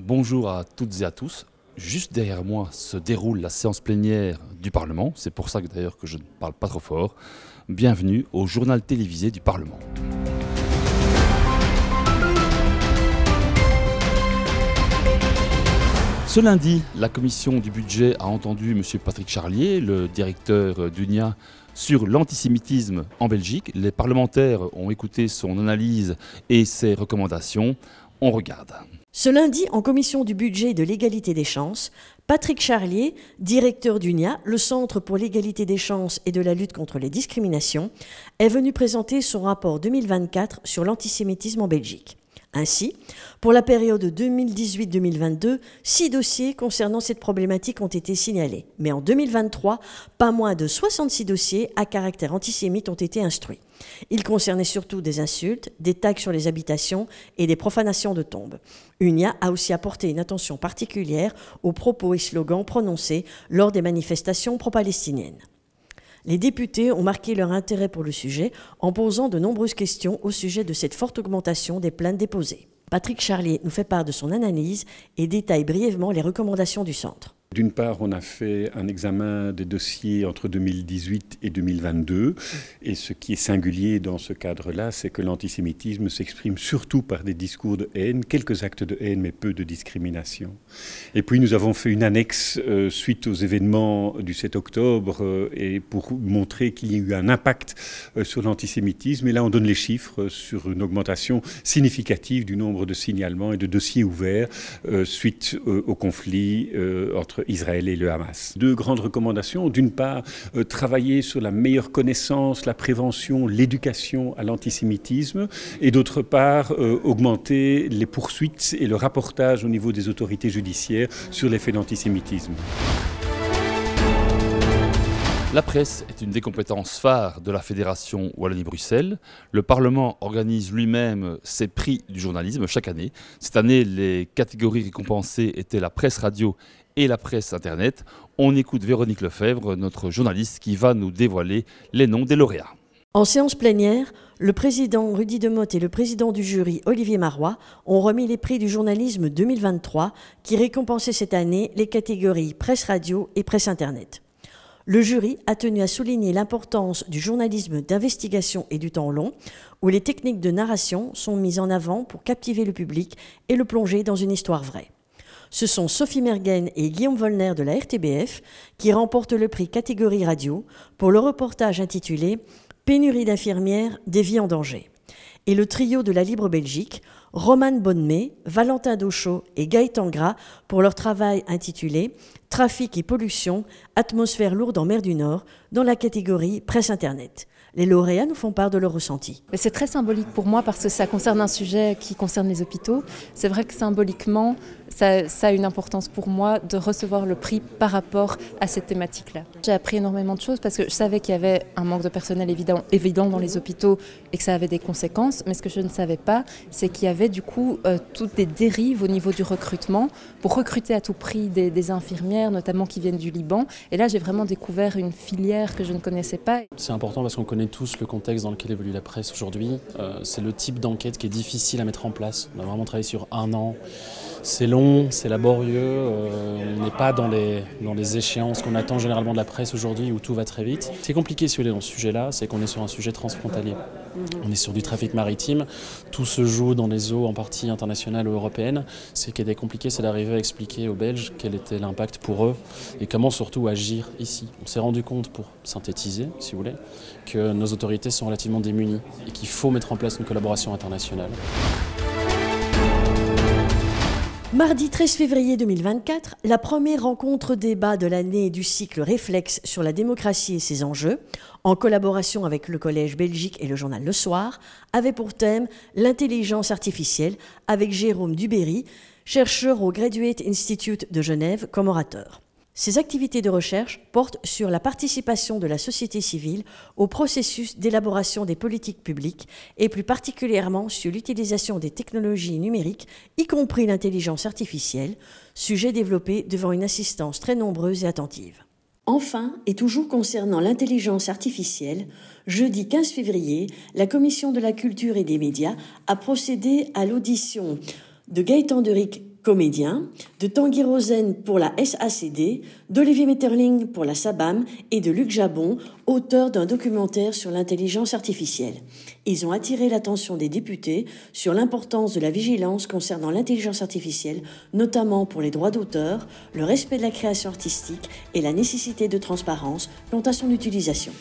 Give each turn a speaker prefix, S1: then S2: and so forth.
S1: Bonjour à toutes et à tous. Juste derrière moi se déroule la séance plénière du Parlement. C'est pour ça que d'ailleurs que je ne parle pas trop fort. Bienvenue au journal télévisé du Parlement. Ce lundi, la commission du budget a entendu M. Patrick Charlier, le directeur d'UNIA, sur l'antisémitisme en Belgique. Les parlementaires ont écouté son analyse et ses recommandations. On regarde.
S2: Ce lundi, en commission du budget et de l'égalité des chances, Patrick Charlier, directeur d'UNIA, le Centre pour l'égalité des chances et de la lutte contre les discriminations, est venu présenter son rapport 2024 sur l'antisémitisme en Belgique. Ainsi, pour la période 2018-2022, 6 dossiers concernant cette problématique ont été signalés. Mais en 2023, pas moins de 66 dossiers à caractère antisémite ont été instruits. Ils concernaient surtout des insultes, des tags sur les habitations et des profanations de tombes. UNIA a aussi apporté une attention particulière aux propos et slogans prononcés lors des manifestations pro-palestiniennes. Les députés ont marqué leur intérêt pour le sujet en posant de nombreuses questions au sujet de cette forte augmentation des plaintes déposées. Patrick Charlier nous fait part de son analyse et détaille brièvement les recommandations du centre.
S3: D'une part, on a fait un examen des dossiers entre 2018 et 2022. Et ce qui est singulier dans ce cadre-là, c'est que l'antisémitisme s'exprime surtout par des discours de haine, quelques actes de haine, mais peu de discrimination. Et puis nous avons fait une annexe suite aux événements du 7 octobre et pour montrer qu'il y a eu un impact sur l'antisémitisme. Et là, on donne les chiffres sur une augmentation significative du nombre de signalements et de dossiers ouverts suite au conflit entre Israël et le Hamas. Deux grandes recommandations. D'une part, travailler sur la meilleure connaissance, la prévention, l'éducation à l'antisémitisme. Et d'autre part, augmenter les poursuites et le rapportage au niveau des autorités judiciaires sur les faits d'antisémitisme.
S1: La presse est une des compétences phares de la Fédération Wallonie-Bruxelles. Le Parlement organise lui-même ses prix du journalisme chaque année. Cette année, les catégories récompensées étaient la presse radio et la presse Internet. On écoute Véronique Lefebvre, notre journaliste, qui va nous dévoiler les noms des lauréats.
S2: En séance plénière, le président Rudy Demotte et le président du jury Olivier Marois ont remis les prix du journalisme 2023 qui récompensaient cette année les catégories presse radio et presse Internet. Le jury a tenu à souligner l'importance du journalisme d'investigation et du temps long, où les techniques de narration sont mises en avant pour captiver le public et le plonger dans une histoire vraie. Ce sont Sophie Mergen et Guillaume Volner de la RTBF qui remportent le prix catégorie radio pour le reportage intitulé « Pénurie d'infirmières, des vies en danger ». Et le trio de la Libre Belgique, Romane Bonnemé, Valentin Dauchot et Gaëtan Gras pour leur travail intitulé « Trafic et pollution, atmosphère lourde en mer du Nord » dans la catégorie presse Internet. Les lauréats nous font part de leur ressenti.
S4: C'est très symbolique pour moi parce que ça concerne un sujet qui concerne les hôpitaux. C'est vrai que symboliquement, ça a une importance pour moi de recevoir le prix par rapport à cette thématique-là. J'ai appris énormément de choses parce que je savais qu'il y avait un manque de personnel évident dans les hôpitaux et que ça avait des conséquences. Mais ce que je ne savais pas, c'est qu'il y avait du coup toutes des dérives au niveau du recrutement pour recruter à tout prix des infirmières, notamment qui viennent du Liban. Et là, j'ai vraiment découvert une filière que je ne connaissais pas.
S5: C'est important parce qu'on connaît tous le contexte dans lequel évolue la presse aujourd'hui. C'est le type d'enquête qui est difficile à mettre en place. On a vraiment travaillé sur 1 an. C'est long, c'est laborieux, on n'est pas dans les échéances qu'on attend généralement de la presse aujourd'hui où tout va très vite. C'est compliqué si vous voulez dans ce sujet-là, c'est qu'on est sur un sujet transfrontalier. On est sur du trafic maritime, tout se joue dans les eaux en partie internationales ou européennes. Ce qui était compliqué, c'est d'arriver à expliquer aux Belges quel était l'impact pour eux et comment surtout agir ici. On s'est rendu compte, pour synthétiser si vous voulez, que nos autorités sont relativement démunies et qu'il faut mettre en place une collaboration internationale.
S2: Mardi 13 février 2024, la première rencontre débat de l'année du cycle Réflexe sur la démocratie et ses enjeux, en collaboration avec le Collège Belgique et le journal Le Soir, avait pour thème l'intelligence artificielle avec Jérôme Duberry, chercheur au Graduate Institute de Genève comme orateur. Ces activités de recherche portent sur la participation de la société civile au processus d'élaboration des politiques publiques et plus particulièrement sur l'utilisation des technologies numériques, y compris l'intelligence artificielle, sujet développé devant une assistance très nombreuse et attentive. Enfin, et toujours concernant l'intelligence artificielle, jeudi 15 février, la Commission de la Culture et des Médias a procédé à l'audition de Gaëtan Deric comédien, de Tanguy Rosen pour la SACD, d'Olivier Metterling pour la SABAM et de Luc Jabon, auteur d'un documentaire sur l'intelligence artificielle. Ils ont attiré l'attention des députés sur l'importance de la vigilance concernant l'intelligence artificielle, notamment pour les droits d'auteur, le respect de la création artistique et la nécessité de transparence quant à son utilisation.